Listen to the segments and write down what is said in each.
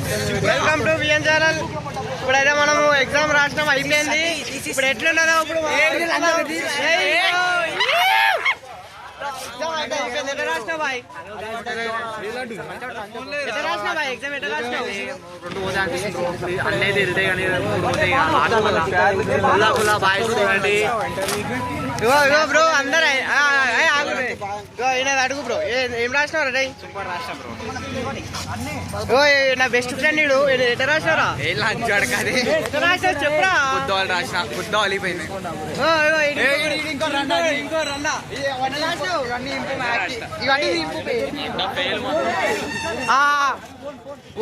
Friends, welcome to VN channel. ఇప్పుడైతే మనము exam రాసినాం, అయిపోయింది. ఇప్పుడు ఎట్లున్నదో ఇప్పుడు బ్రో అందరూ అడుగు బ్రో, ఏం రాసినావు రే? నా బెస్ట్ ఫ్రెండ్ ఇడు ఎట్లా రాసినారా? చెప్పరా?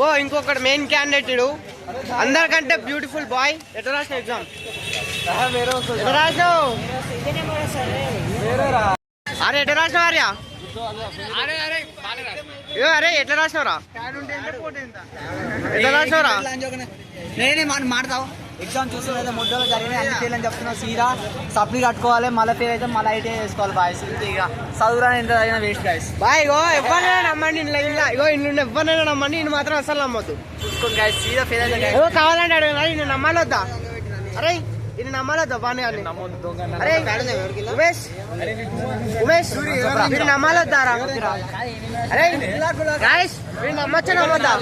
ఓ ఇంకొకటి మెయిన్ క్యాండిడేట్ ఇడు, అందరికంటే బ్యూటిఫుల్ బాయ్. ఎట్లా రాసినావు ఎగ్జామ్? ఎట్లా రాసినావు? అరే ఎట్లా రాసినావు ఆర్యా? అరే ఎట్లా రాసినావురా? ఎట్లా రాసినావురా? నేనే మాడతావు. ఎగ్జామ్ చూసిన ముద్దలు జరిగినాయి, అన్ని ఫెయిల్ అని చెప్తున్నా. సీదా సప్లీ కట్టుకోవాలి, మళ్ళీ ఫెయిల్ అయితే మళ్ళీ ఐటీ చేసుకోవాలి. బాయ్స్ ఇక చదువురా ఎంత అయినా వేస్ట్ గాయస్. బాయ్ ఇగో ఎవరైనా నమ్మండి, ఇగో ఇల్లు ఎవరైనా నమ్మండి, ఇన్ని మాత్రం అసలు నమ్మద్దు. చూసుకోండి గాయస్, సీదా ఫెయిల్ అయితే కావాలంటే అడగ, ఇన్ని నమ్మాలొద్దా? అరే ఇది నమ్మాలొద్దా? బాగానే అరే ఉమేష్ ఉమేష్ మీరు నమ్మాలొద్దారా? అరే గాయస్ మీరు నమ్మచ్చా నమ్మొద్దా?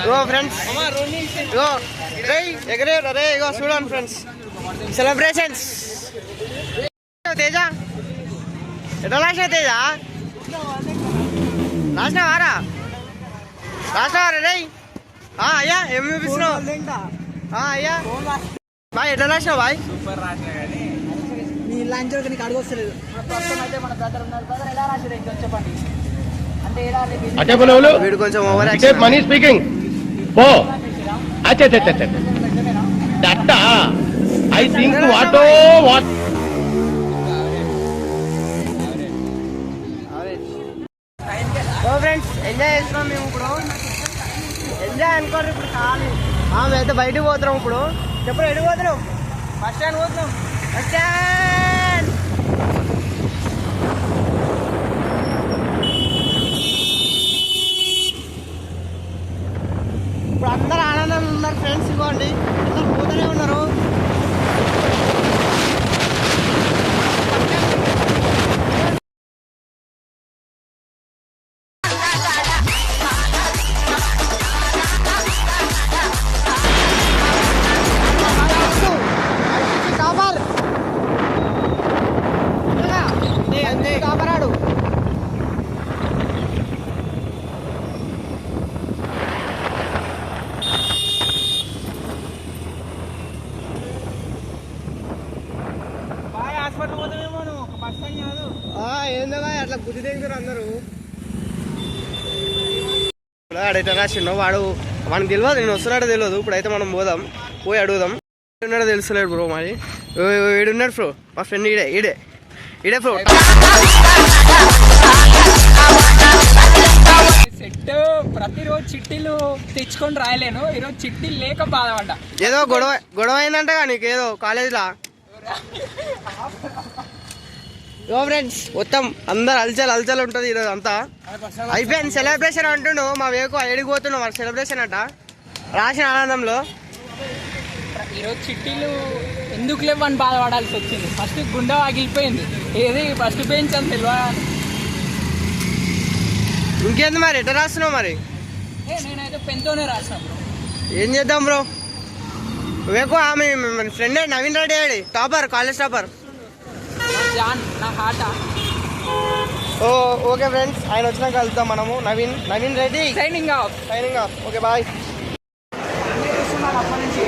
ఇగో ఫ్రెండ్స్, ఇగో ఎగరే రే, ఇగో చూడండి ఫ్రెండ్స్, సెలబ్రేషన్స్. తేజ ఎట్లా రాసినా? తేజ రాసినావారా? రాసినావారా రే? అయ్యా ఏం చూపిస్తున్నావు? అయ్యా బాయ్ ఎట్లా రాసినావు బాయ్? సూపర్ రాసినా కానీ నీ లంచ్ నీకు అడుగు వస్తలేదు. ప్రస్తుతం అయితే మన బ్రదర్ ఉన్నారు. బ్రదర్ ఎలా రాసిరు ఎగ్జామ్ చెప్పండి. వీడు కొంచెం ఓవర్ యాక్షన్. మనీ స్పీకింగ్ ఓ అచ్చా that I think what friends enjoy చేస్తున్నాం మేము ఇప్పుడు. ఎంజాయ్ అనుకోరు ఇప్పుడు ఖాళీ. మేమైతే బయటకు పోతున్నాం ఇప్పుడు. చెప్పు ఎడికి పోతున్నాం? బస్ స్టాండ్ పోతున్నాం. బస్ స్టాండ్ ఇప్పుడు అందరూ ఆనందంగా ఉన్నారు ఫ్రెండ్స్. ఇవ్వండి అందరు పోతూనే ఉన్నారు. కాపరాడు ఏందో అట్లా బుద్ధి తెగుతారు అందరూ. ఆడైతే రాసిండో వాడు, మనకు తెలియదు, నేను వస్తున్నాడో తెలియదు. ఇప్పుడైతే మనం పోదాం, పోయి అడుగుదాం. ఉన్నాడో తెలుస్తలేడు బ్రో. మరి ఈడున్నాడు బ్రో, మా ఫ్రెండ్ ఈడే ఈడే ఈడే బ్రో. సెట్ ప్రతిరోజు చిట్టీలు తెచ్చుకొని రాయలేను, ఈరోజు చిట్టీలు లేక బాధపడ్డా. ఏదో గొడవ అయిందంటగా నీకు ఏదో కాలేజీలో. యో ఫ్రెండ్స్ మొత్తం అందరు అలచల్ ఉంటుంది ఈరోజు అంతా. అయిపోయింది సెలబ్రేషన్ అంటుండు. మా వేకు ఎడిగిపోతున్నాం మరి సెలబ్రేషన్ అంట రాసిన ఆనందంలో. ఈరోజు చిట్టీలు ఎందుకు లేవని బాధపడాల్సి వచ్చింది. ఫస్ట్ గుండె ఆగిలిపోయింది. ఏది ఫస్ట్ బెంచ్ అని తెలియదు. ఇంకేంది మరి ఎట్లా రాస్తున్నావు? మరి నేనైతే పెన్తోనే రాసాను. ఏం చేద్దాం బ్రో? వేకు ఆమె ఫ్రెండ్ నవీన్ రెడ్డి అయ్యాడు, topper, college topper. Okay friends, ఆయన వచ్చినాక కలుద్దాం మనము. Naveen Reddy signing off. Okay bye. అప్పటి నుంచి